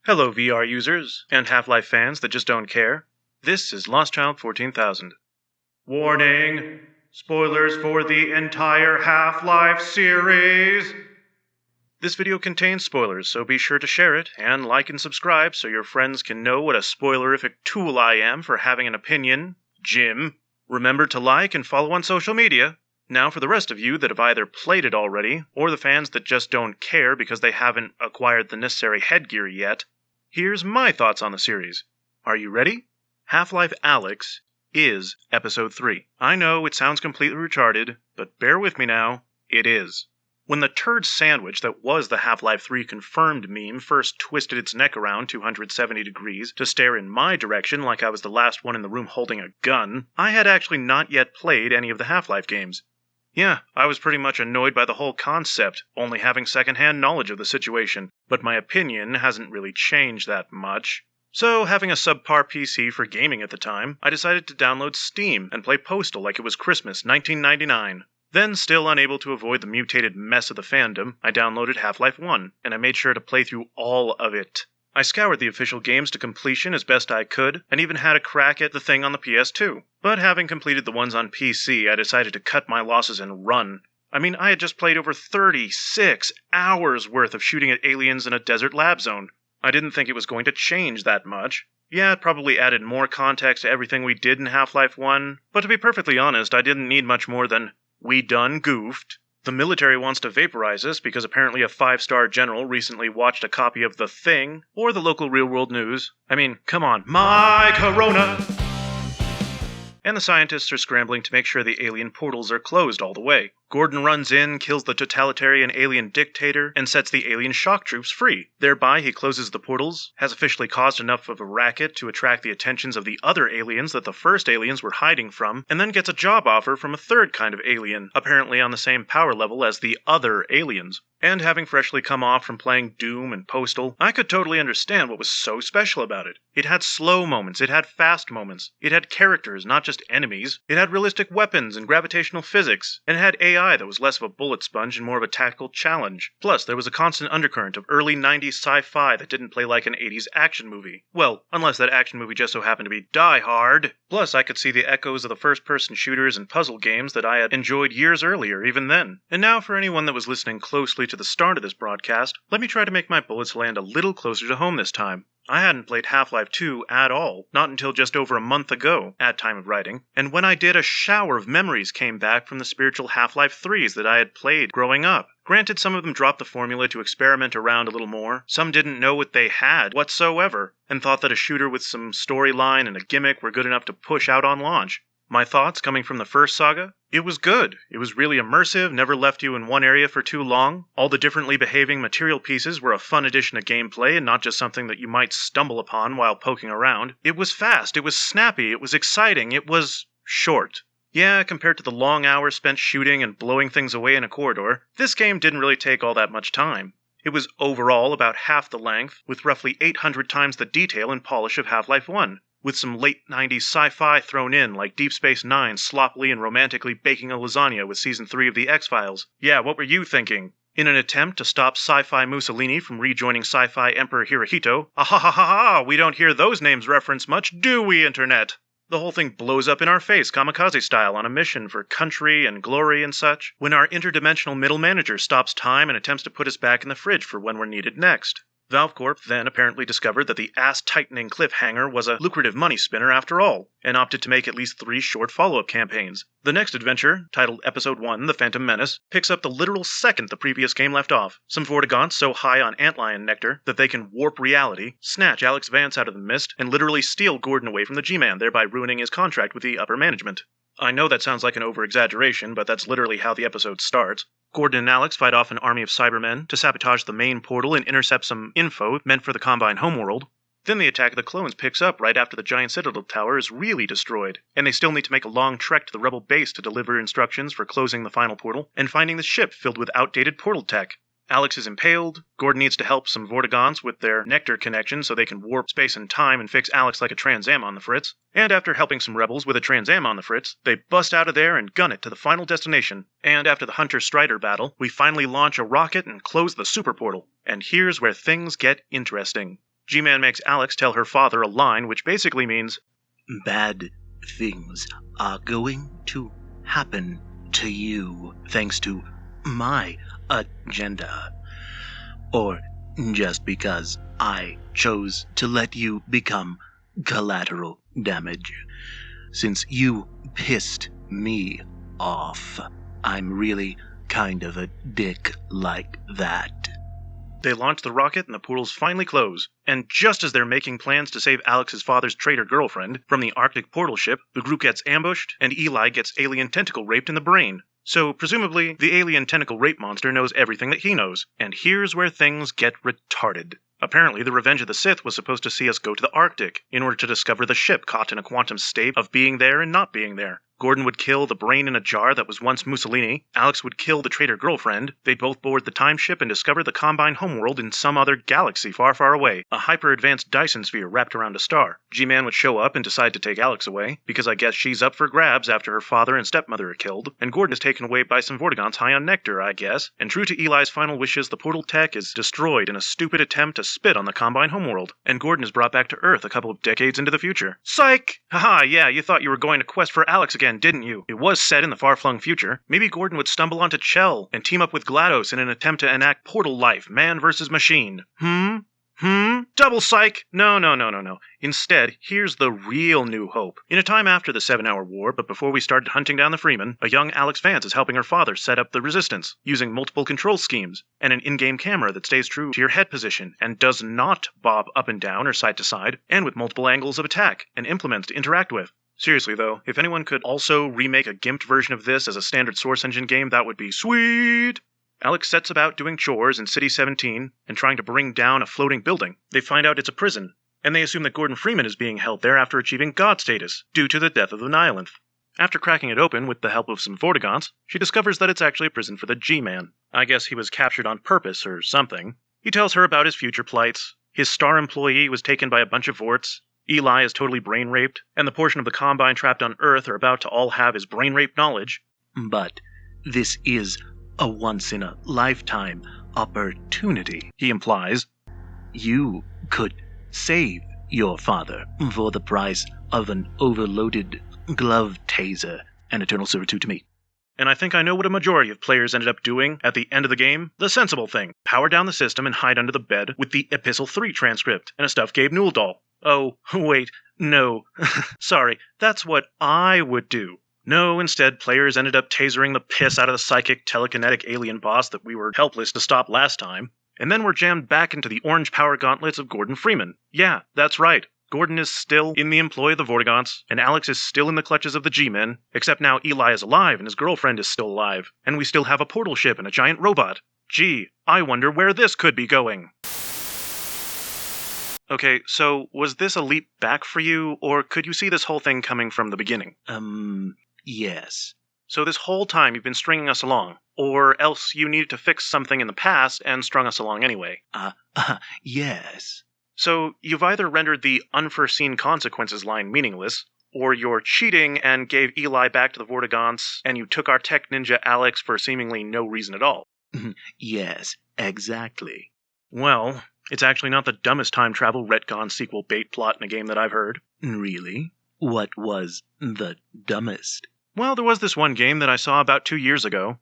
Hello VR users, and Half-Life fans that just don't care. This is Lost Child 14,000. Warning! Spoilers for the entire Half-Life series! This video contains spoilers, so be sure to share it, and like and subscribe so your friends can know what a spoilerific tool I am for having an opinion, Jim. Remember to like and follow on social media. Now for the rest of you that have either played it already, or the fans that just don't care because they haven't acquired the necessary headgear yet, here's my thoughts on the series. Are you ready? Half Life Alyx is Episode 3. I know it sounds completely retarded, but bear with me now, it is. When the turd sandwich that was the Half-Life 3 confirmed meme first twisted its neck around 270 degrees to stare in my direction like I was the last one in the room holding a gun, I had actually not yet played any of the Half-Life games. Yeah, I was pretty much annoyed by the whole concept, only having secondhand knowledge of the situation, but my opinion hasn't really changed that much. So, having a subpar PC for gaming at the time, I decided to download Steam and play Postal like it was Christmas 1999. Then, still unable to avoid the mutated mess of the fandom, I downloaded Half-Life 1, and I made sure to play through all of it. I scoured the official games to completion as best I could, and even had a crack at the thing on the PS2. But having completed the ones on PC, I decided to cut my losses and run. I mean, I had just played over 36 hours worth of shooting at aliens in a desert lab zone. I didn't think it was going to change that much. Yeah, it probably added more context to everything we did in Half-Life 1, but to be perfectly honest, I didn't need much more than, "We done goofed." The military wants to vaporize us because apparently a 5-star general recently watched a copy of The Thing, or the local real-world news. I mean, come on, my corona! And the scientists are scrambling to make sure the alien portals are closed all the way. Gordon runs in, kills the totalitarian alien dictator, and sets the alien shock troops free. Thereby, he closes the portals, has officially caused enough of a racket to attract the attentions of the other aliens that the first aliens were hiding from, and then gets a job offer from a third kind of alien, apparently on the same power level as the other aliens. And having freshly come off from playing Doom and Postal, I could totally understand what was so special about it. It had slow moments, it had fast moments, it had characters, not just enemies, it had realistic weapons and gravitational physics, and it had AI that was less of a bullet sponge and more of a tactical challenge. Plus, there was a constant undercurrent of early 90s sci-fi that didn't play like an 80s action movie. Well, unless that action movie just so happened to be Die Hard. Plus, I could see the echoes of the first-person shooters and puzzle games that I had enjoyed years earlier, even then. And now, for anyone that was listening closely to the start of this broadcast, let me try to make my bullets land a little closer to home this time. I hadn't played Half-Life 2 at all, not until just over a month ago, at time of writing, and when I did, a shower of memories came back from the spiritual Half-Life 3s that I had played growing up. Granted, some of them dropped the formula to experiment around a little more, some didn't know what they had whatsoever, and thought that a shooter with some storyline and a gimmick were good enough to push out on launch. My thoughts, coming from the first saga? It was good. It was really immersive, never left you in one area for too long. All the differently behaving material pieces were a fun addition to gameplay and not just something that you might stumble upon while poking around. It was fast, it was snappy, it was exciting, it was short. Yeah, compared to the long hours spent shooting and blowing things away in a corridor, this game didn't really take all that much time. It was overall about half the length, with roughly 800 times the detail and polish of Half-Life 1. With some late 90s sci-fi thrown in, like Deep Space Nine sloppily and romantically baking a lasagna with Season 3 of The X-Files. Yeah, what were you thinking? In an attempt to stop sci-fi Mussolini from rejoining sci-fi Emperor Hirohito, ah-ha-ha-ha-ha, we don't hear those names referenced much, do we, Internet? The whole thing blows up in our face, kamikaze style, on a mission for country and glory and such, when our interdimensional middle manager stops time and attempts to put us back in the fridge for when we're needed next. Valve Corp then apparently discovered that the ass-tightening cliffhanger was a lucrative money spinner after all, and opted to make at least 3 short follow-up campaigns. The next adventure, titled Episode 1, The Phantom Menace, picks up the literal second the previous game left off. Some Vortigaunts so high on antlion nectar that they can warp reality, snatch Alex Vance out of the mist, and literally steal Gordon away from the G-Man, thereby ruining his contract with the upper management. I know that sounds like an over-exaggeration, but that's literally how the episode starts. Gordon and Alex fight off an army of Cybermen to sabotage the main portal and intercept some info meant for the Combine homeworld. Then the attack of the clones picks up right after the giant Citadel Tower is really destroyed, and they still need to make a long trek to the Rebel base to deliver instructions for closing the final portal and finding the ship filled with outdated portal tech. Alex is impaled, Gordon needs to help some Vortigaunts with their nectar connection so they can warp space and time and fix Alex like a Trans Am on the fritz, and after helping some rebels with a Trans Am on the fritz, they bust out of there and gun it to the final destination. And after the Hunter-Strider battle, we finally launch a rocket and close the super portal. And here's where things get interesting. G-Man makes Alyx tell her father a line which basically means, "Bad things are going to happen to you thanks to my agenda. Or just because I chose to let you become collateral damage. Since you pissed me off, I'm really kind of a dick like that." They launch the rocket and the portals finally close. And just as they're making plans to save Alex's father's traitor girlfriend from the Arctic portal ship, the group gets ambushed and Eli gets alien tentacle raped in the brain. So, presumably, the alien tentacle rape monster knows everything that he knows. And here's where things get retarded. Apparently, the Revenge of the Sith was supposed to see us go to the Arctic in order to discover the ship caught in a quantum state of being there and not being there. Gordon would kill the brain in a jar that was once Mussolini. Alyx would kill the traitor girlfriend. They'd both board the time ship and discover the Combine homeworld in some other galaxy far, far away. A hyper-advanced Dyson sphere wrapped around a star. G-Man would show up and decide to take Alyx away, because I guess she's up for grabs after her father and stepmother are killed, and Gordon is taken away by some Vortigaunts high on nectar, I guess. And true to Eli's final wishes, the portal tech is destroyed in a stupid attempt to spit on the Combine homeworld, and Gordon is brought back to Earth a couple of decades into the future. Psych! Haha, yeah, you thought you were going to quest for Alyx again, didn't you? It was set in the far-flung future. Maybe Gordon would stumble onto Chell and team up with GLaDOS in an attempt to enact Portal Life, man versus machine. Double psych? No. Instead, here's the real New Hope. In a time after the 7-Hour War, but before we started hunting down the Freeman, a young Alyx Vance is helping her father set up the Resistance, using multiple control schemes, and an in-game camera that stays true to your head position, and does not bob up and down or side to side, and with multiple angles of attack, and implements to interact with. Seriously though, if anyone could also remake a gimped version of this as a standard Source Engine game, that would be sweet! Alyx sets about doing chores in City 17 and trying to bring down a floating building. They find out it's a prison, and they assume that Gordon Freeman is being held there after achieving God status, due to the death of the Nihilith. After cracking it open with the help of some Vortigaunts, she discovers that it's actually a prison for the G-Man. I guess he was captured on purpose or something. He tells her about his future plights. His star employee was taken by a bunch of Vorts. Eli is totally brain-raped, and the portion of the Combine trapped on Earth are about to all have his brain-rape knowledge. "But this is a once-in-a-lifetime opportunity," he implies. "You could save your father for the price of an overloaded glove taser and eternal servitude to me." And I think I know what a majority of players ended up doing at the end of the game. The sensible thing. Power down the system and hide under the bed with the Epistle 3 transcript and a stuffed Gabe Newell doll. Oh, wait, no. Sorry, that's what I would do. No, instead, players ended up tasering the piss out of the psychic telekinetic alien boss that we were helpless to stop last time, and then were jammed back into the orange power gauntlets of Gordon Freeman. Yeah, that's right. Gordon is still in the employ of the Vortigaunts, and Alyx is still in the clutches of the G-Men, except now Eli is alive and his girlfriend is still alive, and we still have a portal ship and a giant robot. Gee, I wonder where this could be going. Okay, so was this a leap back for you, or could you see this whole thing coming from the beginning? Yes. So this whole time you've been stringing us along, or else you needed to fix something in the past and strung us along anyway. Yes. So you've either rendered the unforeseen consequences line meaningless, or you're cheating and gave Eli back to the Vortigaunts, and you took our tech ninja Alyx for seemingly no reason at all. Yes, exactly. Well, it's actually not the dumbest time travel retcon sequel bait plot in a game that I've heard. Really? What was the dumbest? Well, there was this one game that I saw about 2 years ago.